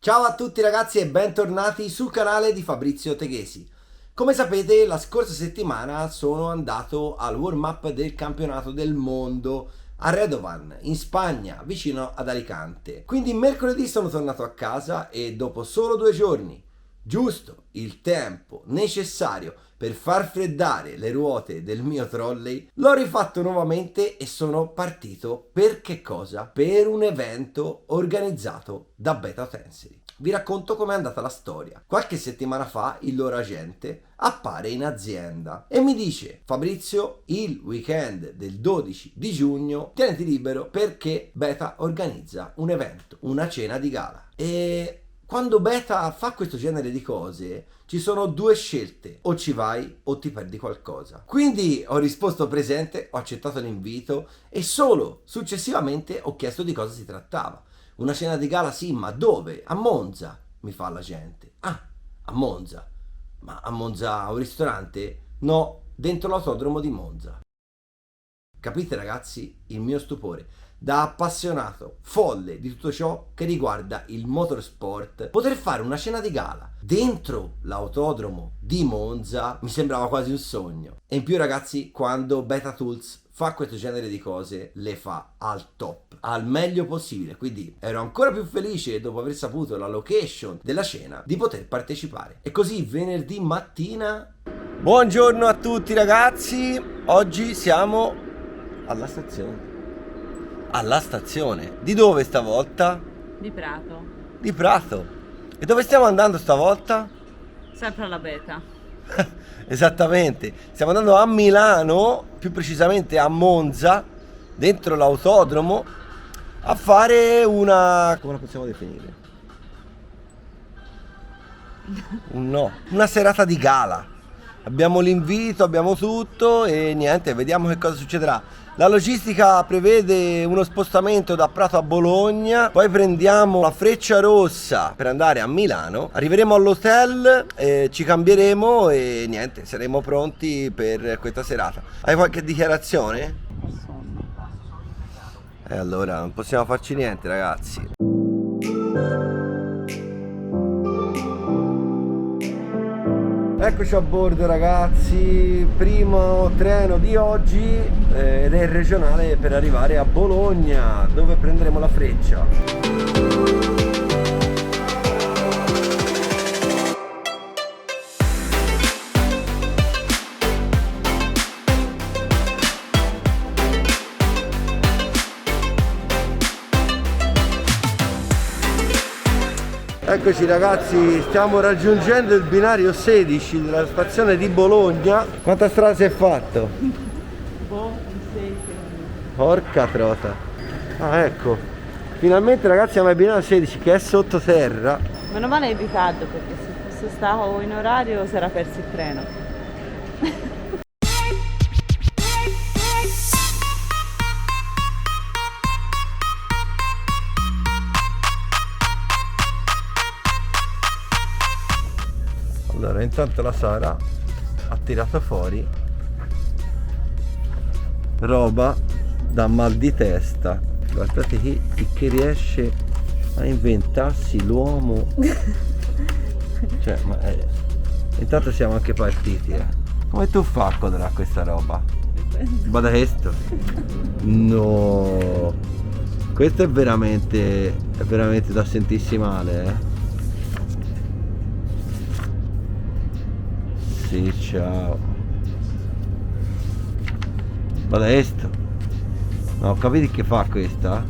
Ciao a tutti ragazzi e bentornati sul canale di Fabrizio Teghesi. Come sapete, la scorsa settimana sono andato al warm-up del campionato del mondo a Radovan, in Spagna, vicino ad Alicante. Quindi mercoledì sono tornato a casa e dopo solo 2 giorni, giusto il tempo necessario per far freddare le ruote del mio trolley, l'ho rifatto nuovamente e sono partito per che cosa? Per un evento organizzato da Beta Tensei. Vi racconto com'è andata la storia. Qualche settimana fa il loro agente appare in azienda e mi dice: Fabrizio, il weekend del 12 di giugno tieniti libero perché Beta organizza un evento, una cena di gala. E quando Beta fa questo genere di cose ci sono 2 scelte: o ci vai o ti perdi qualcosa. Quindi ho risposto presente, ho accettato l'invito e solo successivamente ho chiesto di cosa si trattava. Una cena di gala, sì, ma dove? A Monza, mi fa la gente. Ah, a Monza. Ma a Monza un ristorante? No, dentro l'autodromo di Monza. Capite ragazzi il mio stupore? Da appassionato, folle di tutto ciò che riguarda il motorsport, poter fare una cena di gala dentro l'autodromo di Monza mi sembrava quasi un sogno. E in più ragazzi, quando Beta Tools fa questo genere di cose, le fa al top, al meglio possibile. Quindi ero ancora più felice, dopo aver saputo la location della cena, di poter partecipare. E così venerdì mattina... Buongiorno a tutti ragazzi, oggi siamo alla stazione. Alla stazione. Di dove stavolta? Di Prato, Di Prato. E dove stiamo andando stavolta? sempre alla Beta. Esattamente. Stiamo andando a Milano, più precisamente a Monza, dentro l'autodromo, a fare una... come la possiamo definire? Una serata di gala. Abbiamo l'invito, abbiamo tutto e niente, vediamo che cosa succederà. La logistica prevede uno spostamento da Prato a Bologna, poi prendiamo la Frecciarossa per andare a Milano, arriveremo all'hotel, ci cambieremo e niente, saremo pronti per questa serata. Hai qualche dichiarazione? Allora non possiamo farci niente ragazzi. Eccoci a bordo ragazzi, primo treno di oggi ed è il regionale per arrivare a Bologna, dove prenderemo la Freccia. Eccoci ragazzi, stiamo raggiungendo il binario 16 della stazione di Bologna. Quanta strada si è fatto? Boh, 6 Porca trota. Ah ecco, finalmente ragazzi siamo al binario 16 che è sottoterra. Meno male è in ritardo perché se fosse stato in orario si era perso il treno. Allora intanto la Sara ha tirato fuori roba da mal di testa. Guardate che riesce a inventarsi l'uomo. Cioè, ma intanto siamo anche partiti, Come tu fa a quadrare questa roba? Guarda questo. No. Questo è veramente da sentirsi male, Sì, ciao. Guarda questo. No, capite che fa questa?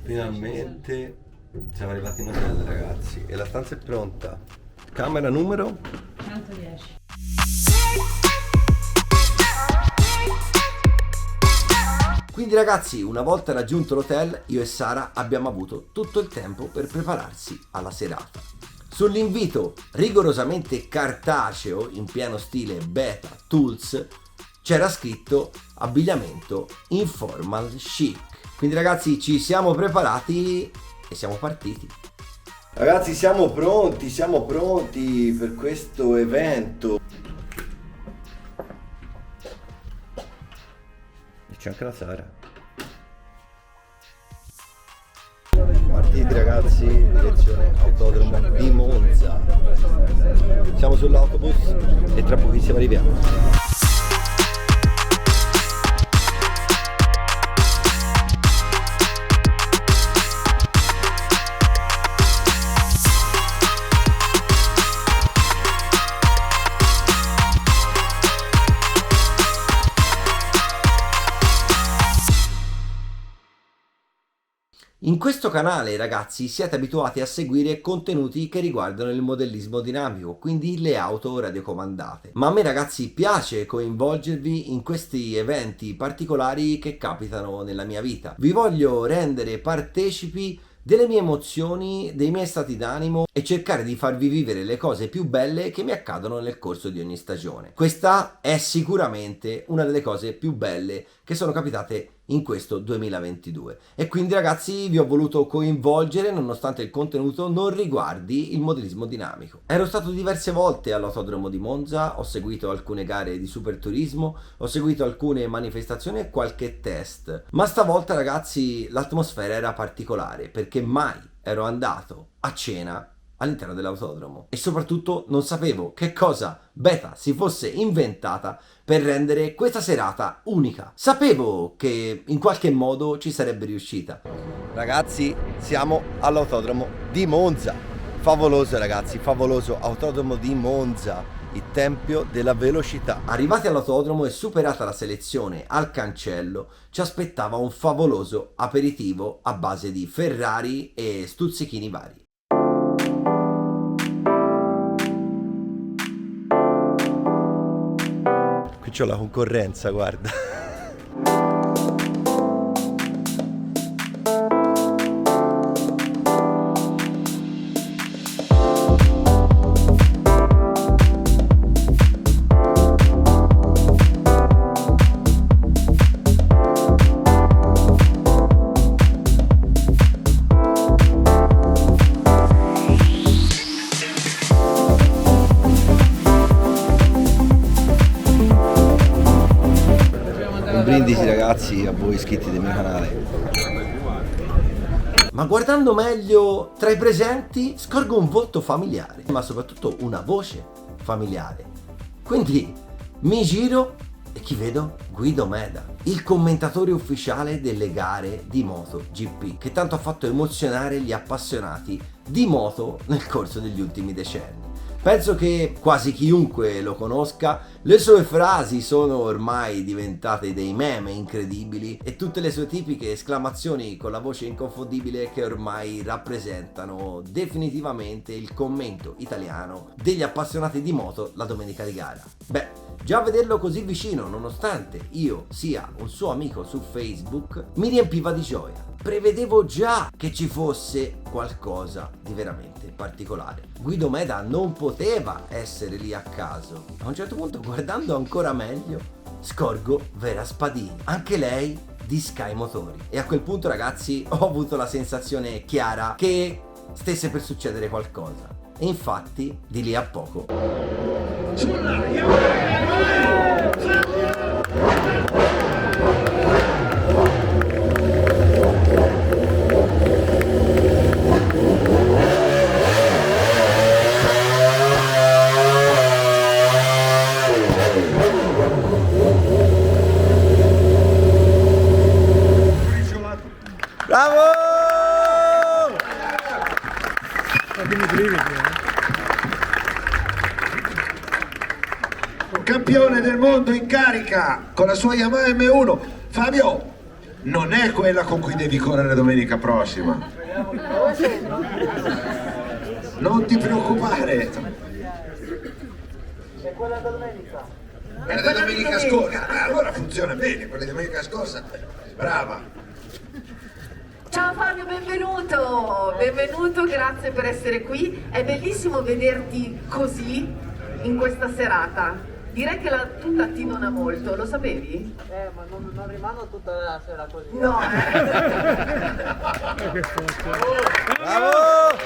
Finalmente siamo arrivati in hotel ragazzi e la stanza è pronta. Camera numero 110. Quindi ragazzi, una volta raggiunto l'hotel, io e Sara abbiamo avuto tutto il tempo per prepararsi alla serata. Sull'invito rigorosamente cartaceo, in pieno stile Beta Tools, c'era scritto abbigliamento informal chic. Quindi ragazzi, ci siamo preparati e siamo partiti. Ragazzi, siamo pronti per questo evento. E c'è anche la Sara. Partiti ragazzi, direzione Autodromo di Monza. Siamo sull'autobus e tra pochissimo arriviamo. In questo canale, ragazzi, siete abituati a seguire contenuti che riguardano il modellismo dinamico, quindi le auto radiocomandate. Ma a me, ragazzi, piace coinvolgervi in questi eventi particolari che capitano nella mia vita. Vi voglio rendere partecipi delle mie emozioni, dei miei stati d'animo e cercare di farvi vivere le cose più belle che mi accadono nel corso di ogni stagione. Questa è sicuramente una delle cose più belle che sono capitate in questo 2022 e quindi ragazzi vi ho voluto coinvolgere nonostante il contenuto non riguardi il modellismo dinamico. Ero stato diverse volte all'Autodromo di Monza, ho seguito alcune gare di superturismo, ho seguito alcune manifestazioni e qualche test, ma stavolta ragazzi l'atmosfera era particolare perché mai ero andato a cena all'interno dell'autodromo e soprattutto non sapevo che cosa Beta si fosse inventata per rendere questa serata unica. Sapevo che in qualche modo ci sarebbe riuscita. Ragazzi, siamo all'autodromo di Monza. Favoloso ragazzi, favoloso autodromo di Monza, il tempio della velocità. Arrivati all'autodromo e superata la selezione al cancello, ci aspettava un favoloso aperitivo a base di Ferrari e stuzzichini vari. Qui c'ho la concorrenza, guarda. Brindisi ragazzi a voi iscritti del mio canale. Ma guardando meglio tra i presenti scorgo un volto familiare, ma soprattutto una voce familiare. Quindi mi giro e chi vedo? Guido Meda, il commentatore ufficiale delle gare di MotoGP, che tanto ha fatto emozionare gli appassionati di moto nel corso degli ultimi decenni. Penso che quasi chiunque lo conosca, le sue frasi sono ormai diventate dei meme incredibili e tutte le sue tipiche esclamazioni con la voce inconfondibile che ormai rappresentano definitivamente il commento italiano degli appassionati di moto la domenica di gara. Beh, già vederlo così vicino, nonostante io sia un suo amico su Facebook, mi riempiva di gioia. Prevedevo già che ci fosse qualcosa di veramente particolare. Guido Meda non poteva essere lì a caso. A un certo punto, guardando ancora meglio, scorgo Vera Spadini, anche lei di Sky Motori. E a quel punto, ragazzi, ho avuto la sensazione chiara che stesse per succedere qualcosa. E infatti, di lì a poco campione del mondo in carica con la sua Yamaha M1. Fabio, non è quella con cui devi correre domenica prossima. Non ti preoccupare. È quella domenica. Quella di domenica scorsa. Allora funziona bene, quella di domenica scorsa. Brava. Ciao Fabio, benvenuto! Benvenuto, grazie per essere qui. È bellissimo vederti così in questa serata. Direi che tu t'attinona molto, lo sapevi? Ma non rimango tutta la sera così. No, Bravo!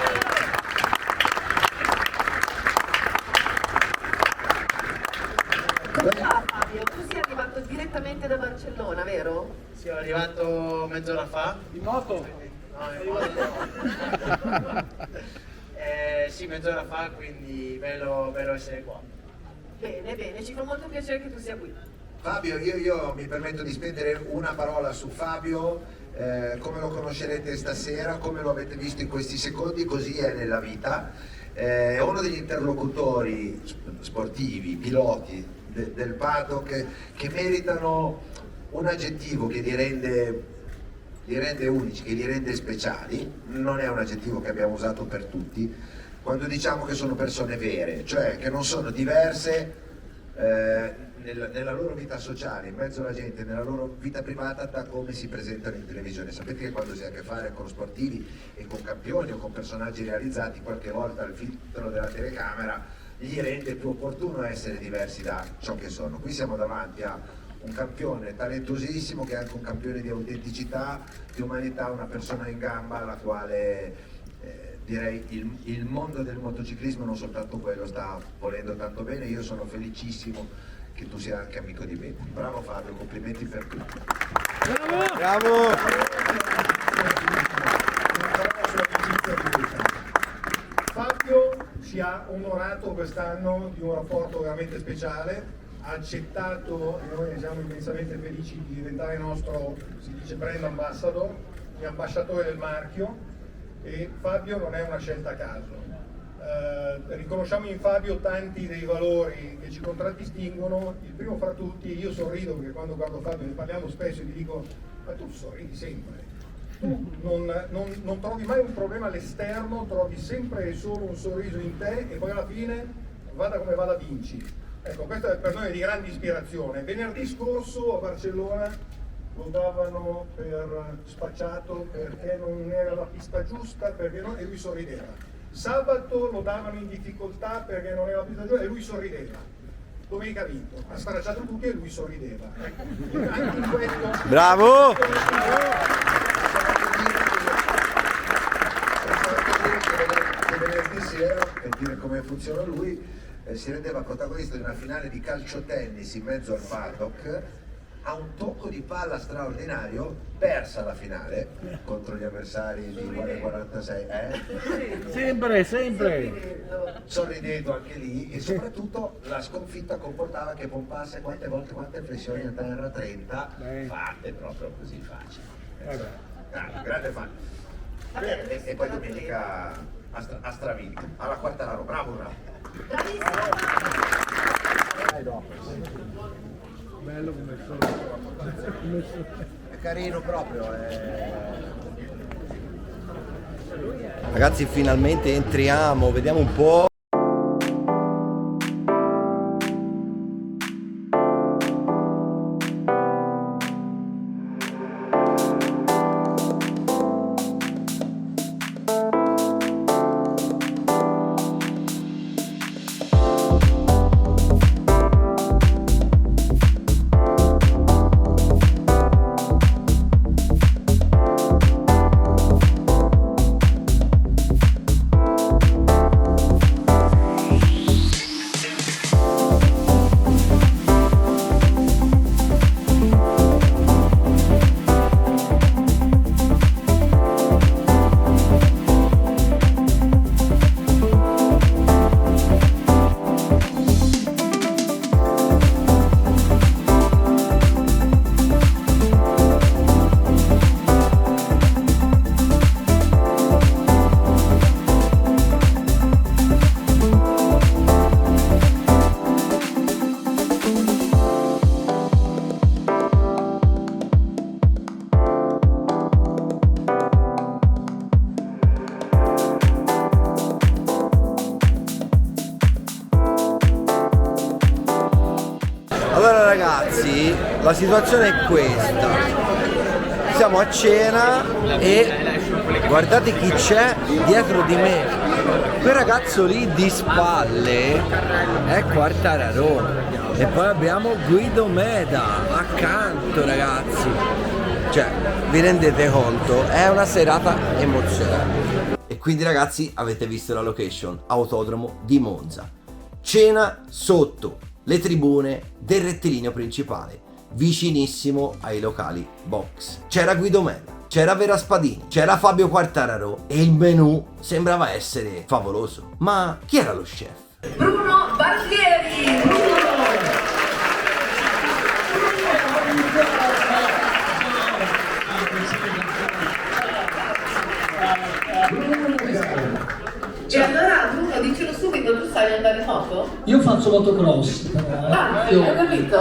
Come va Fabio? Tu sei arrivato direttamente da Barcellona, vero? Sì, sono arrivato mezz'ora fa. In moto? No, in moto no. Sì, mezz'ora fa, quindi bello essere qua. Bene, bene, ci fa molto piacere che tu sia qui. Fabio, io mi permetto di spendere una parola su Fabio, come lo conoscerete stasera, come lo avete visto in questi secondi, così è nella vita. È uno degli interlocutori sportivi, piloti del paddock che meritano un aggettivo che li rende unici, che li rende speciali. Non è un aggettivo che abbiamo usato per tutti, quando diciamo che sono persone vere, cioè che non sono diverse nella loro vita sociale, in mezzo alla gente, nella loro vita privata, da come si presentano in televisione. Sapete che quando si ha a che fare con sportivi e con campioni o con personaggi realizzati, qualche volta il filtro della telecamera gli rende più opportuno essere diversi da ciò che sono. Qui siamo davanti a un campione talentosissimo, che è anche un campione di autenticità, di umanità, una persona in gamba alla quale direi il mondo del motociclismo, non soltanto quello, sta volendo tanto bene. Io sono felicissimo che tu sia anche amico di me. Bravo Fabio, complimenti per tutto. Bravo! Fabio ci ha onorato quest'anno di un rapporto veramente speciale, ha accettato, e noi ne siamo immensamente felici, di diventare nostro, si dice, brand ambassador, ambasciatore del marchio, e Fabio non è una scelta a caso. Riconosciamo in Fabio tanti dei valori che ci contraddistinguono. Il primo fra tutti, io sorrido perché quando guardo Fabio, ne parliamo spesso e gli dico: ma tu sorridi sempre, tu non trovi mai un problema all'esterno, trovi sempre e solo un sorriso in te, e poi alla fine, vada come vada, vinci. Ecco, questa per noi è di grande ispirazione. Venerdì scorso a Barcellona lo davano per spacciato perché non era la pista giusta, e lui sorrideva. Sabato lo davano in difficoltà perché non era la pista giusta e lui sorrideva. Domenica ha vinto, ha sparacciato tutti e lui sorrideva. Ecco, anche in questo... Bravo! Venerdì sera, per dire come funziona lui, si rendeva protagonista di una finale di calcio tennis in mezzo al paddock, a un tocco di palla straordinario, persa la finale contro gli avversari di 46, Sempre! sorridendo anche lì, e soprattutto la sconfitta comportava che pompasse quante flessioni a terra, 30, fatte proprio così facili. Grande fan. E poi domenica ha stravinto, alla Quartararo, bravo. Bello come È carino proprio. Ragazzi, finalmente entriamo, vediamo un po'. Allora ragazzi, la situazione è questa. Siamo a cena e guardate chi c'è dietro di me. Quel ragazzo lì di spalle è Quartararo. E poi abbiamo Guido Meda accanto, ragazzi. Cioè, vi rendete conto? È una serata emozionante. E quindi, ragazzi, avete visto la location, Autodromo di Monza. Cena sotto le tribune del rettilineo principale, vicinissimo ai locali box. C'era Guido Meda, c'era Vera Spadini, c'era Fabio Quartararo e il menù sembrava essere favoloso. Ma chi era lo chef? Bruno Barbieri! E allora Bruno, dicelo subito, tu sai andare in moto? Io faccio motocross, Hai capito?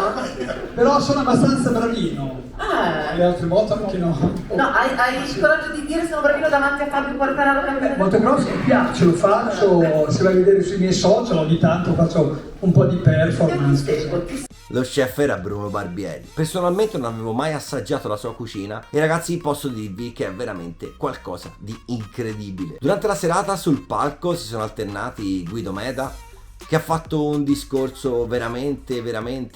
però sono abbastanza bravino. Ah. Le altre moto anche no. No, hai il coraggio di dire sono bravino davanti a Fabio Quartararo campione? Motocross mi piace, lo faccio, se vai a vedere sui miei social ogni tanto faccio un po' di performance. Lo chef era Bruno Barbieri. Personalmente non avevo mai assaggiato la sua cucina e ragazzi posso dirvi che è veramente qualcosa di incredibile. Durante la serata sul palco si sono alternati Guido Meda, che ha fatto un discorso veramente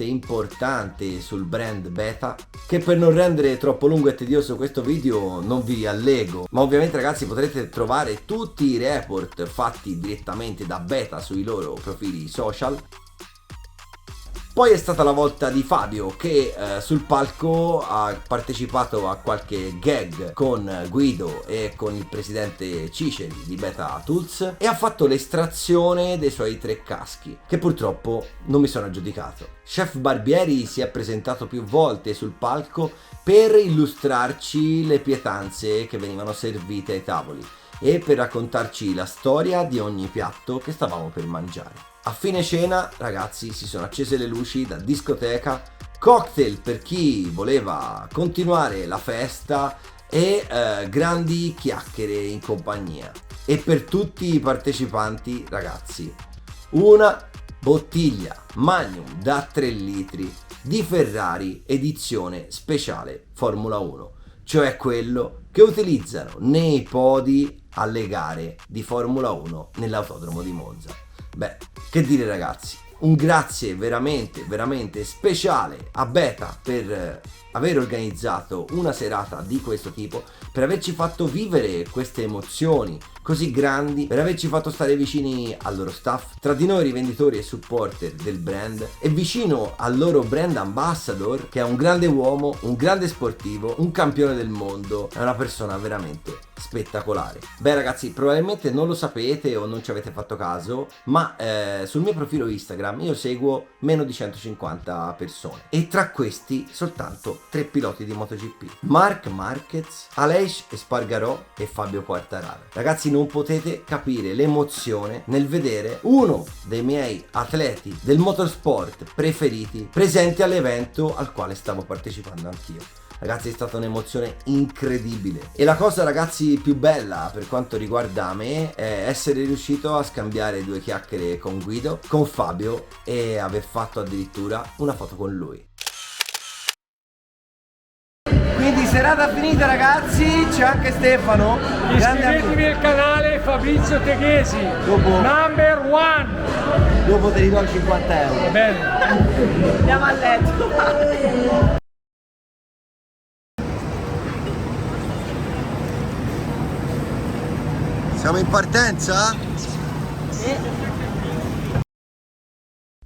importante sul brand Beta, che per non rendere troppo lungo e tedioso questo video non vi allego, ma ovviamente ragazzi potrete trovare tutti i report fatti direttamente da Beta sui loro profili social. Poi è stata la volta di Fabio che sul palco ha partecipato a qualche gag con Guido e con il presidente Ciceri di Beta Tools e ha fatto l'estrazione dei suoi 3 caschi, che purtroppo non mi sono aggiudicato. Chef Barbieri si è presentato più volte sul palco per illustrarci le pietanze che venivano servite ai tavoli e per raccontarci la storia di ogni piatto che stavamo per mangiare. A fine cena, ragazzi, si sono accese le luci da discoteca, cocktail per chi voleva continuare la festa e grandi chiacchiere in compagnia. E per tutti i partecipanti, ragazzi, una bottiglia Magnum da 3 litri di Ferrari edizione speciale Formula 1, cioè quello che utilizzano nei podi alle gare di Formula 1 nell'Autodromo di Monza. Beh, che dire ragazzi, un grazie veramente speciale a Beta per aver organizzato una serata di questo tipo, per averci fatto vivere queste emozioni così grandi, per averci fatto stare vicini al loro staff, tra di noi rivenditori e supporter del brand e vicino al loro brand ambassador, che è un grande uomo, un grande sportivo, un campione del mondo, è una persona veramente spettacolare. Beh ragazzi, probabilmente non lo sapete o non ci avete fatto caso, ma sul mio profilo Instagram io seguo meno di 150 persone e tra questi soltanto 3 piloti di MotoGP: Marc Marquez, Aleix Espargaró e Fabio Quartararo. Ragazzi, non potete capire l'emozione nel vedere uno dei miei atleti del motorsport preferiti presente all'evento al quale stavo partecipando anch'io. Ragazzi, è stata un'emozione incredibile e la cosa ragazzi più bella per quanto riguarda me è essere riuscito a scambiare 2 chiacchiere con Guido, con Fabio e aver fatto addirittura una foto con lui. Quindi serata finita ragazzi, c'è anche Stefano. Iscrivetevi al canale Fabrizio Teghesi, number 1. Dopo ti ridò 50 euro. Va bene. Andiamo a letto. Siamo in partenza?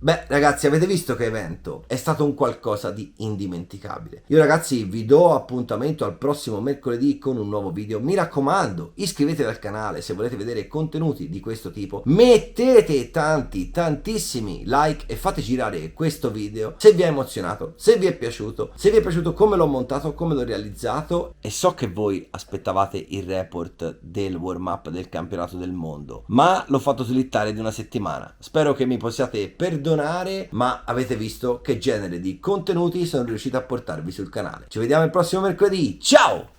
Beh ragazzi, avete visto che evento? È stato un qualcosa di indimenticabile. Io ragazzi vi do appuntamento al prossimo mercoledì con un nuovo video. Mi raccomando, iscrivetevi al canale se volete vedere contenuti di questo tipo. Mettete tantissimi like e fate girare questo video se vi è emozionato, se vi è piaciuto come l'ho montato, come l'ho realizzato. E so che voi aspettavate il report del warm up del campionato del mondo, ma l'ho fatto slittare di una settimana. Spero che mi possiate perdonare, ma avete visto che genere di contenuti sono riuscito a portarvi sul canale. Ci vediamo il prossimo mercoledì, ciao!